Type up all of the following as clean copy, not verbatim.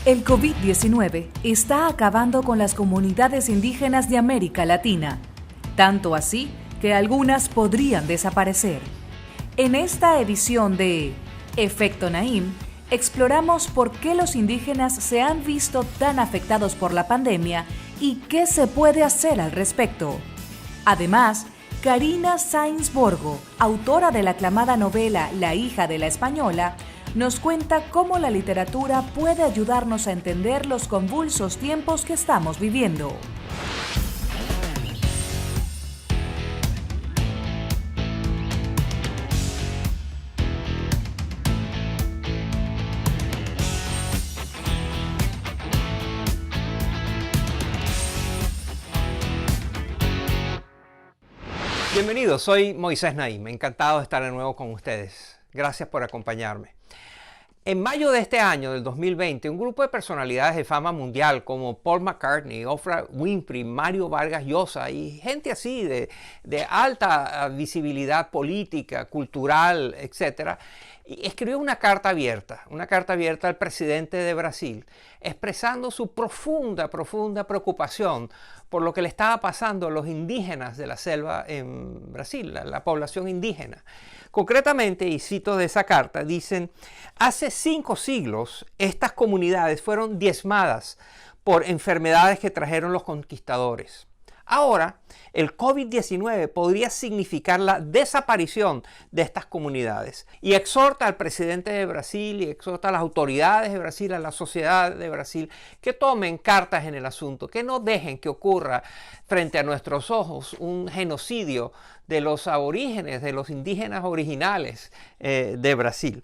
El COVID-19 está acabando con las comunidades indígenas de América Latina, tanto así que algunas podrían desaparecer. En esta edición de Efecto Naim, exploramos por qué los indígenas se han visto tan afectados por la pandemia y qué se puede hacer al respecto. Además, Karina Sáenz Borgo, autora de la aclamada novela La hija de la española, nos cuenta cómo la literatura puede ayudarnos a entender los convulsos tiempos que estamos viviendo. Bienvenidos, soy Moisés Naim, encantado de estar de nuevo con ustedes. Gracias por acompañarme. En mayo de este año, del 2020, un grupo de personalidades de fama mundial como Paul McCartney, Oprah Winfrey, Mario Vargas Llosa y gente así de alta visibilidad política, cultural, etc., escribió una carta abierta al presidente de Brasil, expresando su profunda preocupación por lo que le estaba pasando a los indígenas de la selva en Brasil, la población indígena. Concretamente, y cito de esa carta, dicen: hace 5 siglos estas comunidades fueron diezmadas por enfermedades que trajeron los conquistadores. Ahora, el COVID-19 podría significar la desaparición de estas comunidades. Y exhorta al presidente de Brasil y exhorta a las autoridades de Brasil, a la sociedad de Brasil, que tomen cartas en el asunto, que no dejen que ocurra frente a nuestros ojos un genocidio de los aborígenes, de los indígenas originales de Brasil.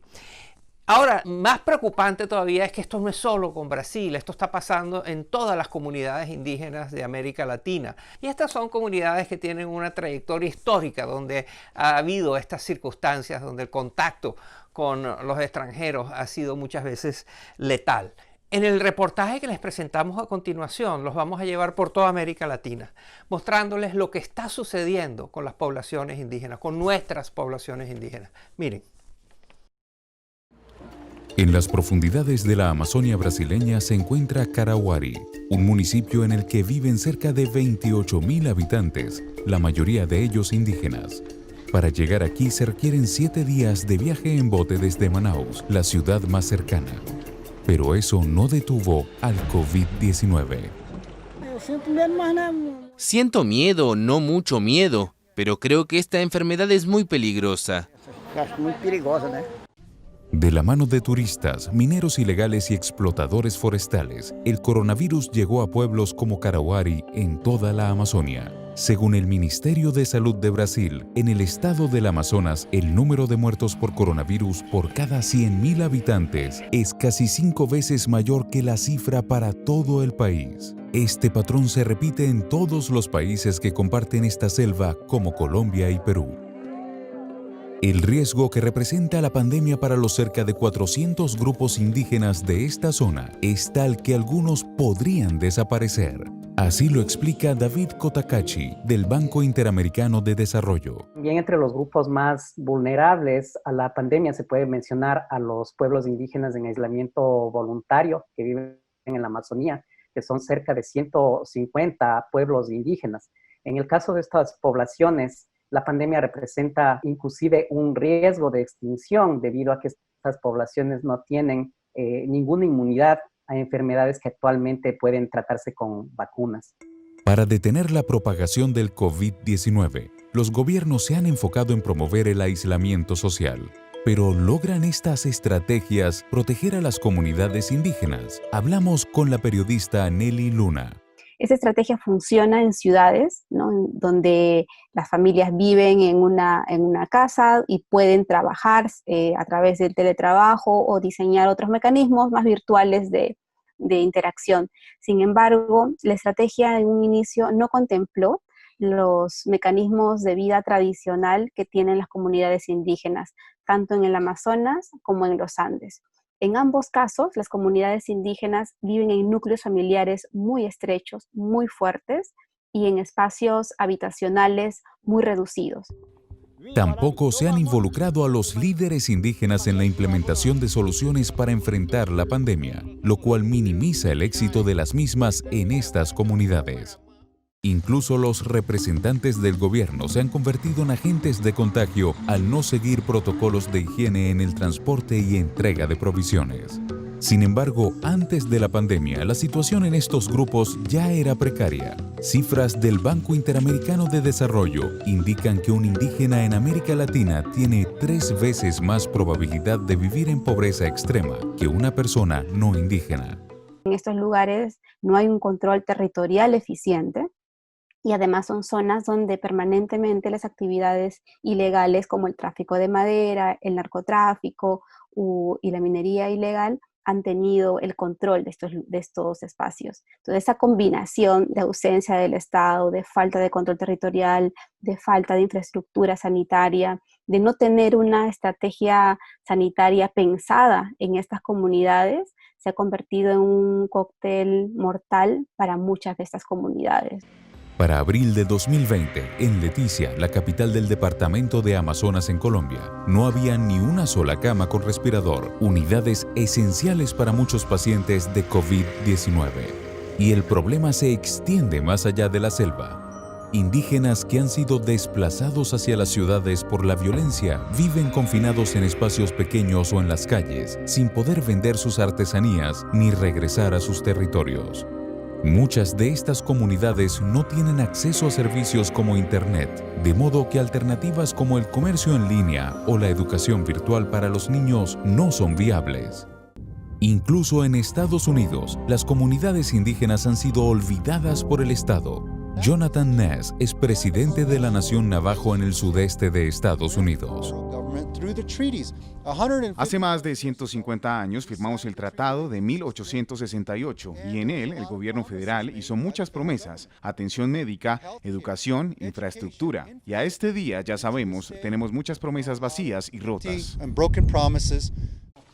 Ahora, más preocupante todavía es que esto no es solo con Brasil, esto está pasando en todas las comunidades indígenas de América Latina. Y estas son comunidades que tienen una trayectoria histórica donde ha habido estas circunstancias, donde el contacto con los extranjeros ha sido muchas veces letal. En el reportaje que les presentamos a continuación, los vamos a llevar por toda América Latina, mostrándoles lo que está sucediendo con las poblaciones indígenas, con nuestras poblaciones indígenas. Miren. En las profundidades de la Amazonia brasileña se encuentra Carauari, un municipio en el que viven cerca de 28.000 habitantes, la mayoría de ellos indígenas. Para llegar aquí se requieren 7 días de viaje en bote desde Manaus, la ciudad más cercana. Pero eso no detuvo al COVID-19. Siento miedo, no mucho miedo, pero creo que esta enfermedad es muy peligrosa. Muy peligrosa, ¿no? De la mano de turistas, mineros ilegales y explotadores forestales, el coronavirus llegó a pueblos como Carauari en toda la Amazonia. Según el Ministerio de Salud de Brasil, en el estado del Amazonas, el número de muertos por coronavirus por cada 100.000 habitantes es casi 5 veces mayor que la cifra para todo el país. Este patrón se repite en todos los países que comparten esta selva, como Colombia y Perú. El riesgo que representa la pandemia para los cerca de 400 grupos indígenas de esta zona es tal que algunos podrían desaparecer. Así lo explica David Cotacachi, del Banco Interamericano de Desarrollo. También entre los grupos más vulnerables a la pandemia se puede mencionar a los pueblos indígenas en aislamiento voluntario que viven en la Amazonía, que son cerca de 150 pueblos indígenas. En el caso de estas poblaciones, la pandemia representa inclusive un riesgo de extinción debido a que estas poblaciones no tienen ninguna inmunidad a enfermedades que actualmente pueden tratarse con vacunas. Para detener la propagación del COVID-19, los gobiernos se han enfocado en promover el aislamiento social. Pero ¿logran estas estrategias proteger a las comunidades indígenas? Hablamos con la periodista Nelly Luna. Esa estrategia funciona en ciudades, ¿no?, donde las familias viven en una casa y pueden trabajar a través del teletrabajo o diseñar otros mecanismos más virtuales de interacción. Sin embargo, la estrategia en un inicio no contempló los mecanismos de vida tradicional que tienen las comunidades indígenas, tanto en el Amazonas como en los Andes. En ambos casos, las comunidades indígenas viven en núcleos familiares muy estrechos, muy fuertes y en espacios habitacionales muy reducidos. Tampoco se han involucrado a los líderes indígenas en la implementación de soluciones para enfrentar la pandemia, lo cual minimiza el éxito de las mismas en estas comunidades. Incluso los representantes del gobierno se han convertido en agentes de contagio al no seguir protocolos de higiene en el transporte y entrega de provisiones. Sin embargo, antes de la pandemia, la situación en estos grupos ya era precaria. Cifras del Banco Interamericano de Desarrollo indican que un indígena en América Latina tiene 3 veces más probabilidad de vivir en pobreza extrema que una persona no indígena. En estos lugares no hay un control territorial eficiente y además son zonas donde permanentemente las actividades ilegales como el tráfico de madera, el narcotráfico y la minería ilegal han tenido el control de estos espacios. Entonces, esa combinación de ausencia del Estado, de falta de control territorial, de falta de infraestructura sanitaria, de no tener una estrategia sanitaria pensada en estas comunidades, se ha convertido en un cóctel mortal para muchas de estas comunidades. Para abril de 2020, en Leticia, la capital del departamento de Amazonas en Colombia, no había ni una sola cama con respirador, unidades esenciales para muchos pacientes de COVID-19. Y el problema se extiende más allá de la selva. Indígenas que han sido desplazados hacia las ciudades por la violencia viven confinados en espacios pequeños o en las calles, sin poder vender sus artesanías ni regresar a sus territorios. Muchas de estas comunidades no tienen acceso a servicios como Internet, de modo que alternativas como el comercio en línea o la educación virtual para los niños no son viables. Incluso en Estados Unidos, las comunidades indígenas han sido olvidadas por el Estado. Jonathan Ness es presidente de la Nación Navajo en el sudeste de Estados Unidos. Hace más de 150 años firmamos el Tratado de 1868 y en él el gobierno federal hizo muchas promesas: atención médica, educación, infraestructura. Y a este día, ya sabemos, tenemos muchas promesas vacías y rotas.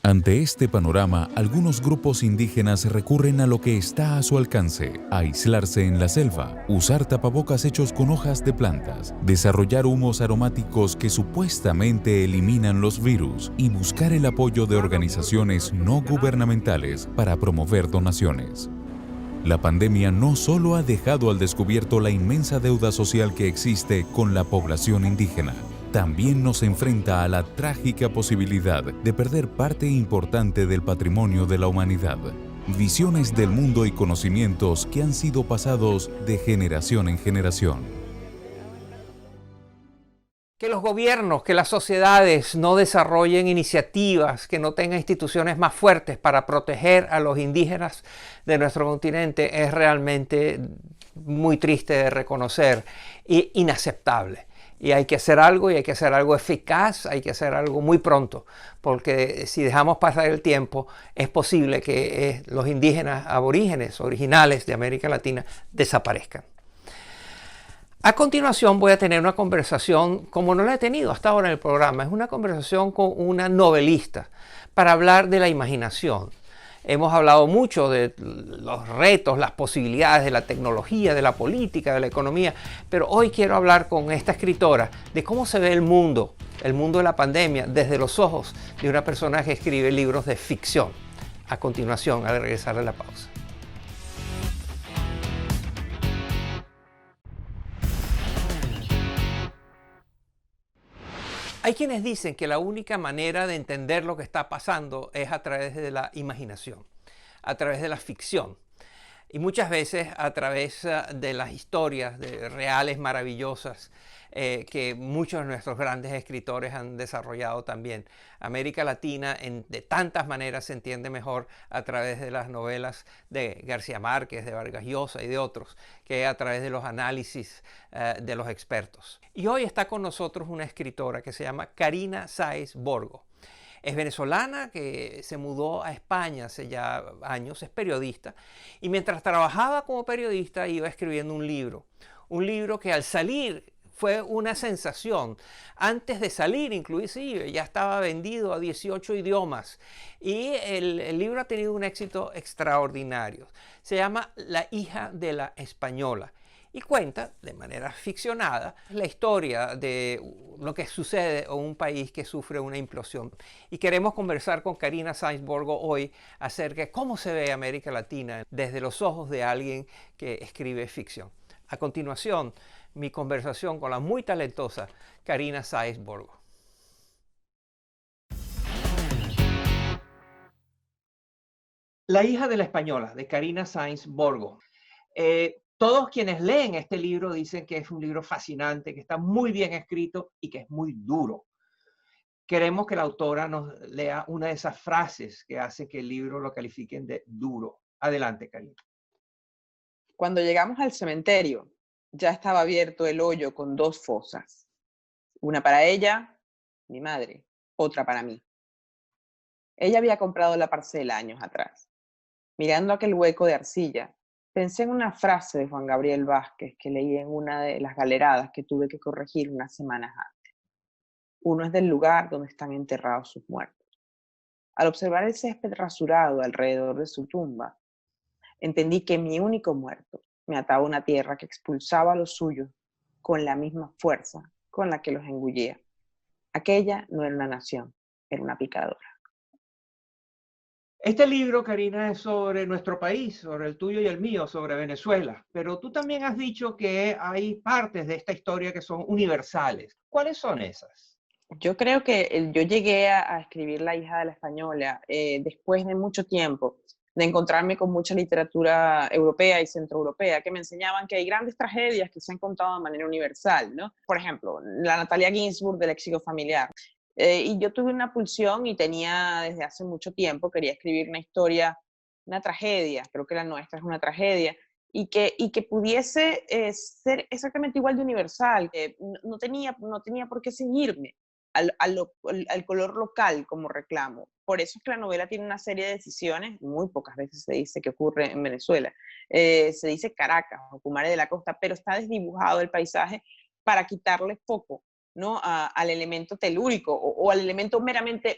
Ante este panorama, algunos grupos indígenas recurren a lo que está a su alcance: aislarse en la selva, usar tapabocas hechos con hojas de plantas, desarrollar humos aromáticos que supuestamente eliminan los virus y buscar el apoyo de organizaciones no gubernamentales para promover donaciones. La pandemia no solo ha dejado al descubierto la inmensa deuda social que existe con la población indígena, también nos enfrenta a la trágica posibilidad de perder parte importante del patrimonio de la humanidad, visiones del mundo y conocimientos que han sido pasados de generación en generación. Que los gobiernos, que las sociedades no desarrollen iniciativas, que no tengan instituciones más fuertes para proteger a los indígenas de nuestro continente es realmente muy triste de reconocer e inaceptable. Y hay que hacer algo, y hay que hacer algo eficaz, hay que hacer algo muy pronto, porque si dejamos pasar el tiempo, es posible que los indígenas aborígenes, originales de América Latina, desaparezcan. A continuación voy a tener una conversación como no la he tenido hasta ahora en el programa. Es una conversación con una novelista para hablar de la imaginación. Hemos hablado mucho de los retos, las posibilidades de la tecnología, de la política, de la economía, pero hoy quiero hablar con esta escritora de cómo se ve el mundo de la pandemia, desde los ojos de una persona que escribe libros de ficción. A continuación, al regresar a la pausa. Hay quienes dicen que la única manera de entender lo que está pasando es a través de la imaginación, a través de la ficción y muchas veces a través de las historias reales maravillosas que muchos de nuestros grandes escritores han desarrollado también. América Latina de tantas maneras se entiende mejor a través de las novelas de García Márquez, de Vargas Llosa y de otros, que a través de los análisis de los expertos. Y hoy está con nosotros una escritora que se llama Karina Sáez Borgo. Es venezolana, que se mudó a España hace ya años, es periodista, y mientras trabajaba como periodista iba escribiendo un libro que al salir fue una sensación. Antes de salir, inclusive, ya estaba vendido a 18 idiomas. Y el libro ha tenido un éxito extraordinario. Se llama La hija de la española. y cuenta de manera ficcionada la historia de lo que sucede en un país que sufre una implosión. Y queremos conversar con Karina Sáenz Borgo hoy acerca de cómo se ve América Latina desde los ojos de alguien que escribe ficción. A continuación, mi conversación con la muy talentosa Karina Sáenz Borgo. La hija de la española, de Karina Sáenz Borgo. Todos quienes leen este libro dicen que es un libro fascinante, que está muy bien escrito y que es muy duro. Queremos que la autora nos lea una de esas frases que hace que el libro lo califiquen de duro. Adelante, Karina. Cuando llegamos al cementerio, ya estaba abierto el hoyo con 2 fosas. Una para ella, mi madre, otra para mí. Ella había comprado la parcela años atrás. Mirando aquel hueco de arcilla, pensé en una frase de Juan Gabriel Vázquez que leí en una de las galeradas que tuve que corregir unas semanas antes. Uno es del lugar donde están enterrados sus muertos. Al observar el césped rasurado alrededor de su tumba, entendí que mi único muerto me ataba a una tierra que expulsaba a los suyos con la misma fuerza con la que los engullía. Aquella no era una nación, era una picadora. Este libro, Karina, es sobre nuestro país, sobre el tuyo y el mío, sobre Venezuela. Pero tú también has dicho que hay partes de esta historia que son universales. ¿Cuáles son esas? Yo creo que yo llegué a escribir La hija de la española después de mucho tiempo de encontrarme con mucha literatura europea y centroeuropea que me enseñaban que hay grandes tragedias que se han contado de manera universal, ¿no? Por ejemplo, la Natalia Ginzburg del éxito familiar. Y yo tuve una pulsión y tenía desde hace mucho tiempo, quería escribir una historia, una tragedia, creo que la nuestra es una tragedia, y que pudiese ser exactamente igual de universal, que no tenía por qué ceñirme al color local como reclamo. Por eso es que la novela tiene una serie de decisiones, muy pocas veces se dice que ocurre en Venezuela. Se dice Caracas o Cumare de la Costa, pero está desdibujado el paisaje para quitarle foco, ¿no? Al elemento telúrico o al elemento meramente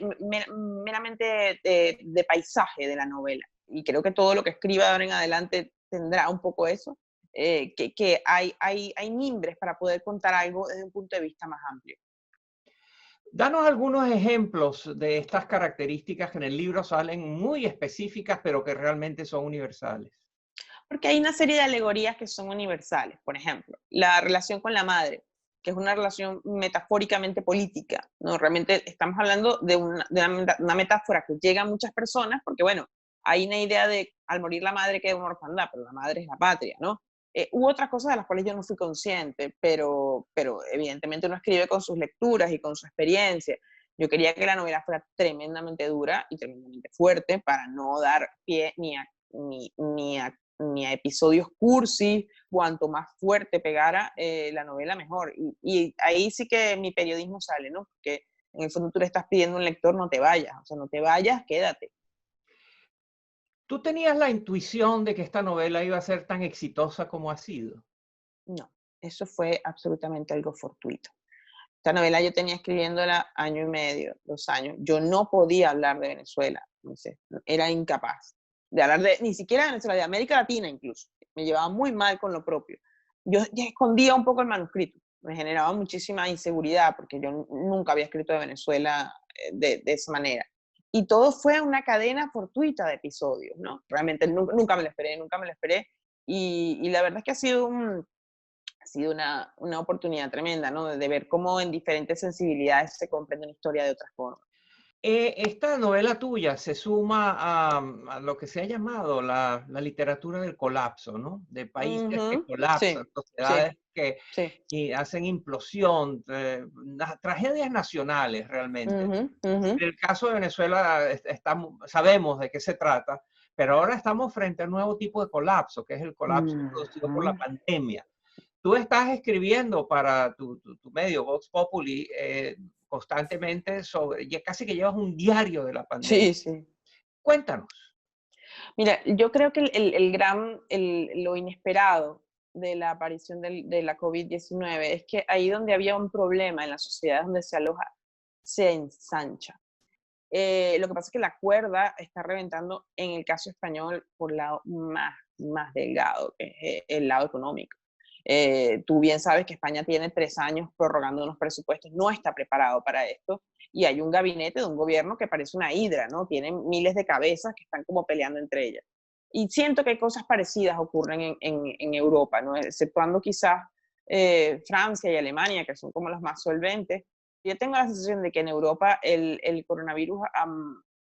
de paisaje de la novela. Y creo que todo lo que escriba de ahora en adelante tendrá un poco eso, que hay mimbres para poder contar algo desde un punto de vista más amplio. Danos algunos ejemplos de estas características que en el libro salen muy específicas, pero que realmente son universales. Porque hay una serie de alegorías que son universales. Por ejemplo, la relación con la madre, que es una relación metafóricamente política, ¿no? Realmente estamos hablando de una metáfora que llega a muchas personas, porque bueno, hay una idea de al morir la madre queda una orfandad, pero la madre es la patria, ¿no? Hubo otras cosas de las cuales yo no fui consciente, pero evidentemente uno escribe con sus lecturas y con su experiencia. Yo quería que la novela fuera tremendamente dura y tremendamente fuerte para no dar pie ni a episodios cursi. Cuanto más fuerte pegara la novela, mejor. Y ahí sí que mi periodismo sale, ¿no? Porque en el fondo tú le estás pidiendo a un lector no te vayas, o sea, no te vayas, quédate. ¿Tú tenías la intuición de que esta novela iba a ser tan exitosa como ha sido? No, eso fue absolutamente algo fortuito. Esta novela yo tenía escribiéndola 1 año y medio, 2 años. Yo no podía hablar de Venezuela, entonces era incapaz de hablar ni siquiera de Venezuela, de América Latina incluso. Me llevaba muy mal con lo propio. Yo ya escondía un poco el manuscrito. Me generaba muchísima inseguridad porque yo nunca había escrito de Venezuela de esa manera. Y todo fue una cadena fortuita de episodios, ¿no? Realmente nunca me lo esperé. Y la verdad es que ha sido una oportunidad tremenda, ¿no? De ver cómo en diferentes sensibilidades se comprende una historia de otra forma. Esta novela tuya se suma a lo que se ha llamado la literatura del colapso, ¿no? De países que colapsan, Sí, sociedades sí. que hacen implosión, tragedias nacionales realmente. En el caso de Venezuela sabemos de qué se trata, pero ahora estamos frente a un nuevo tipo de colapso, que es el colapso producido por la pandemia. Tú estás escribiendo para tu medio, Vox Populi, constantemente ya casi que llevas un diario de la pandemia. Sí. Cuéntanos. Mira, yo creo que lo inesperado de la aparición de la COVID-19 es que ahí donde había un problema en la sociedad donde se aloja, se ensancha. Lo que pasa es que la cuerda está reventando en el caso español por el lado más delgado, que es el lado económico. Tú bien sabes que España tiene 3 años prorrogando unos presupuestos, no está preparado para esto, y hay un gabinete de un gobierno que parece una hidra, ¿no? Tiene miles de cabezas que están como peleando entre ellas. Y siento que cosas parecidas ocurren en Europa, ¿no? Exceptuando quizás Francia y Alemania, que son como los más solventes. Yo tengo la sensación de que en Europa el coronavirus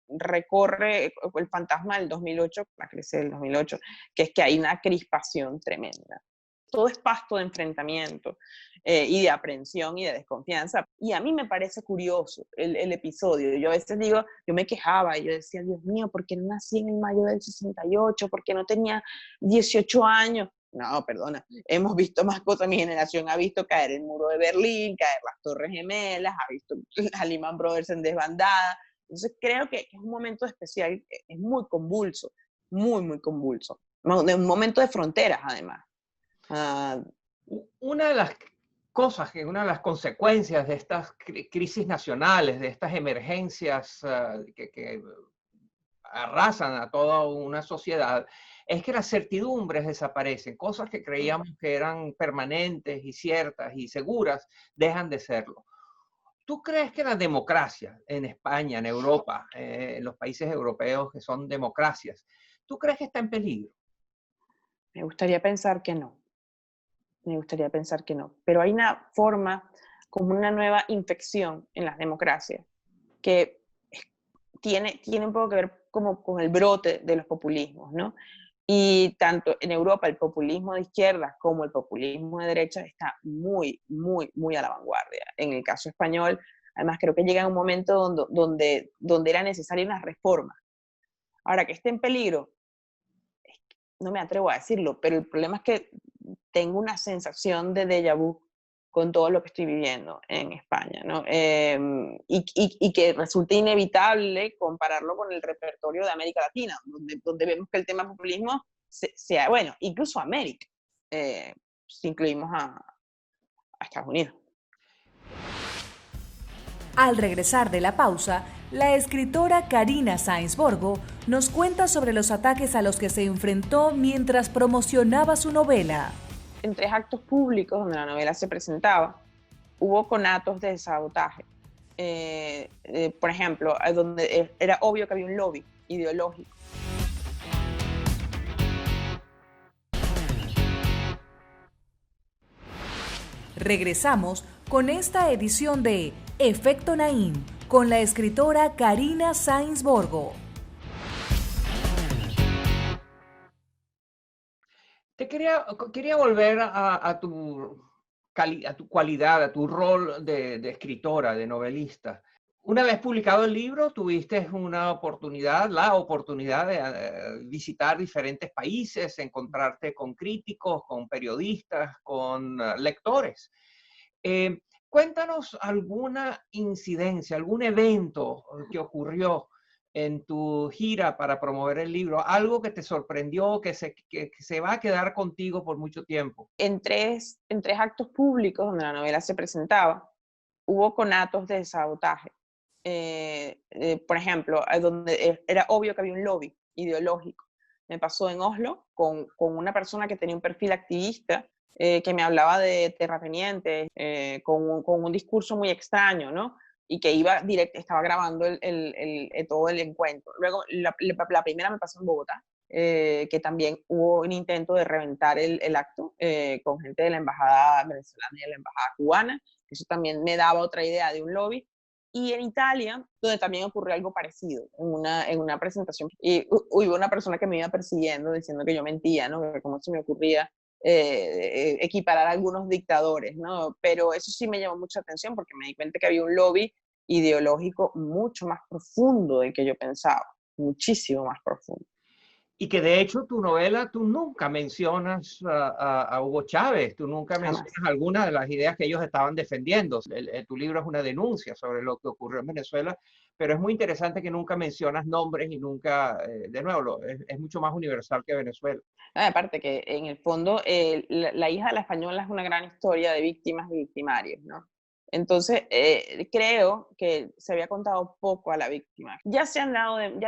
recorre el fantasma del 2008, la crisis del 2008, que es que hay una crispación tremenda. Todo es pasto de enfrentamiento y de aprensión y de desconfianza. Y a mí me parece curioso el episodio. Yo a veces digo, yo me quejaba y yo decía, Dios mío, ¿por qué no nací en el mayo del 68? ¿Por qué no tenía 18 años? No, perdona, hemos visto más cosas. Mi generación ha visto caer el muro de Berlín, caer las Torres Gemelas, ha visto a Lehman Brothers en desbandada. Entonces creo que es un momento especial, es muy convulso, muy, muy convulso. Un momento de fronteras, además. Una de las cosas, una de las consecuencias de estas crisis nacionales, de estas emergencias que arrasan a toda una sociedad, es que las certidumbres desaparecen, cosas que creíamos que eran permanentes y ciertas y seguras, dejan de serlo. ¿Tú crees que la democracia en España, en Europa, en los países europeos que son democracias, tú crees que está en peligro? Me gustaría pensar que no. Me gustaría pensar que no. Pero hay una forma, como una nueva infección en las democracias, que tiene un poco que ver como con el brote de los populismos, ¿no? Y tanto en Europa el populismo de izquierda como el populismo de derecha está muy, muy, muy a la vanguardia. En el caso español, además creo que llega un momento donde era necesaria una reforma. Ahora, que esté en peligro, no me atrevo a decirlo, pero el problema es que tengo una sensación de déjà vu con todo lo que estoy viviendo en España, ¿no? Y que resulta inevitable compararlo con el repertorio de América Latina, donde vemos que el tema populismo sea, bueno, incluso América, si incluimos a Estados Unidos. Al regresar de la pausa, la escritora Karina Sáenz Borgo nos cuenta sobre los ataques a los que se enfrentó mientras promocionaba su novela. En 3 actos públicos donde la novela se presentaba, hubo conatos de sabotaje. Por ejemplo, donde era obvio que había un lobby ideológico. Regresamos con esta edición de Efecto Naim con la escritora Karina Sáenz Borgo. Quería volver a tu cualidad, a tu rol de escritora, de novelista. Una vez publicado el libro, tuviste la oportunidad de visitar diferentes países, encontrarte con críticos, con periodistas, con lectores. Cuéntanos alguna incidencia, algún evento que ocurrió en tu gira para promover el libro, algo que te sorprendió, que se va a quedar contigo por mucho tiempo. En tres actos públicos donde la novela se presentaba, hubo conatos de sabotaje. Por ejemplo, donde era obvio que había un lobby ideológico. Me pasó en Oslo con una persona que tenía un perfil activista, que me hablaba de terratenientes, con un discurso muy extraño, ¿no? Y que estaba grabando todo el encuentro. Luego, la primera me pasó en Bogotá, que también hubo un intento de reventar el acto con gente de la embajada venezolana y de la embajada cubana. Eso también me daba otra idea de un lobby. Y en Italia, donde también ocurrió algo parecido, en una presentación, y hubo una persona que me iba persiguiendo diciendo que yo mentía, ¿no? Que cómo se me ocurría equiparar a algunos dictadores, ¿no? Pero eso sí me llamó mucha atención porque me di cuenta que había un lobby ideológico mucho más profundo del que yo pensaba, muchísimo más profundo. Y que de hecho tu novela, tú nunca mencionas a Hugo Chávez, tú nunca mencionas algunas de las ideas que ellos estaban defendiendo. Tu libro es una denuncia sobre lo que ocurrió en Venezuela, pero es muy interesante que nunca mencionas nombres y nunca, de nuevo, es mucho más universal que Venezuela. Aparte que en el fondo la hija de la española es una gran historia de víctimas y victimarios, ¿no? Entonces, creo que se había contado poco a la víctima. Ya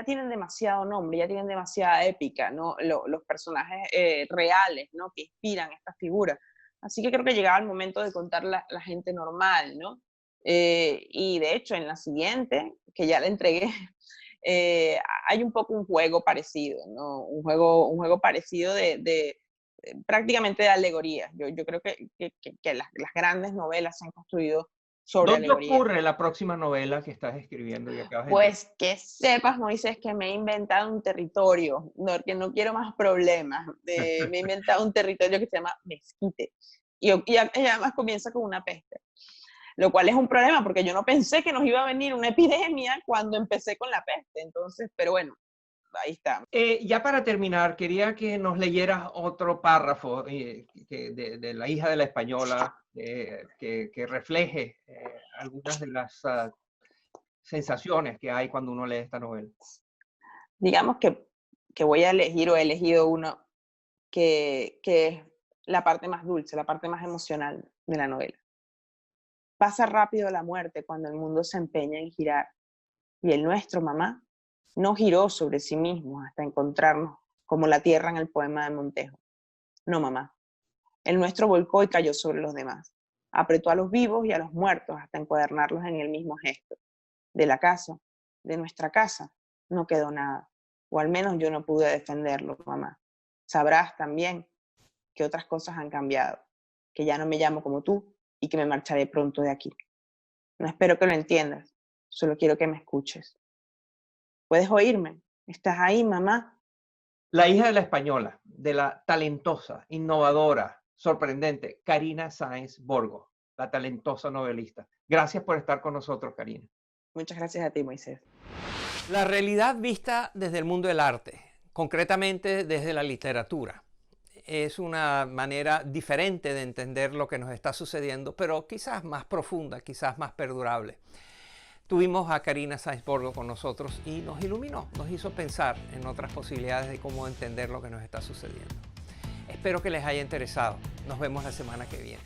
tienen demasiado nombre, ya tienen demasiada épica, ¿no? Los personajes reales, ¿no? Que inspiran esta figura. Así que creo que llegaba el momento de contar la gente normal, ¿no? Y de hecho, en la siguiente, que ya la entregué, hay un poco un juego parecido, ¿no? Un juego parecido prácticamente de alegorías. Yo creo que las grandes novelas se han construido sobre ¿Dónde alegorías. ocurre la próxima novela que estás escribiendo y acabas de Pues que sepas, Moisés, que me he inventado un territorio, no, que no quiero más problemas. Me he inventado un territorio que se llama Mezquite. Y además comienza con una peste. Lo cual es un problema porque yo no pensé que nos iba a venir una epidemia cuando empecé con la peste. Entonces, pero bueno, ahí está. Ya para terminar, quería que nos leyeras otro párrafo de La hija de la española que refleje algunas de las sensaciones que hay cuando uno lee esta novela. Digamos que voy a elegir o he elegido uno que es la parte más dulce, la parte más emocional de la novela. Pasa rápido la muerte cuando el mundo se empeña en girar. Y el nuestro, mamá, no giró sobre sí mismo hasta encontrarnos como la tierra en el poema de Montejo. No, mamá. El nuestro volcó y cayó sobre los demás. Apretó a los vivos y a los muertos hasta encuadernarlos en el mismo gesto. De la casa, de nuestra casa, no quedó nada. O al menos yo no pude defenderlo, mamá. Sabrás también que otras cosas han cambiado, que ya no me llamo como tú y que me marcharé pronto de aquí. No espero que lo entiendas, solo quiero que me escuches. ¿Puedes oírme? ¿Estás ahí, mamá? La hija de la española, de la talentosa, innovadora, sorprendente Karina Sáenz Borgo, la talentosa novelista. Gracias por estar con nosotros, Karina. Muchas gracias a ti, Moisés. La realidad vista desde el mundo del arte, concretamente desde la literatura, es una manera diferente de entender lo que nos está sucediendo, pero quizás más profunda, quizás más perdurable. Tuvimos a Karina Sáenz Borgo con nosotros y nos iluminó, nos hizo pensar en otras posibilidades de cómo entender lo que nos está sucediendo. Espero que les haya interesado. Nos vemos la semana que viene.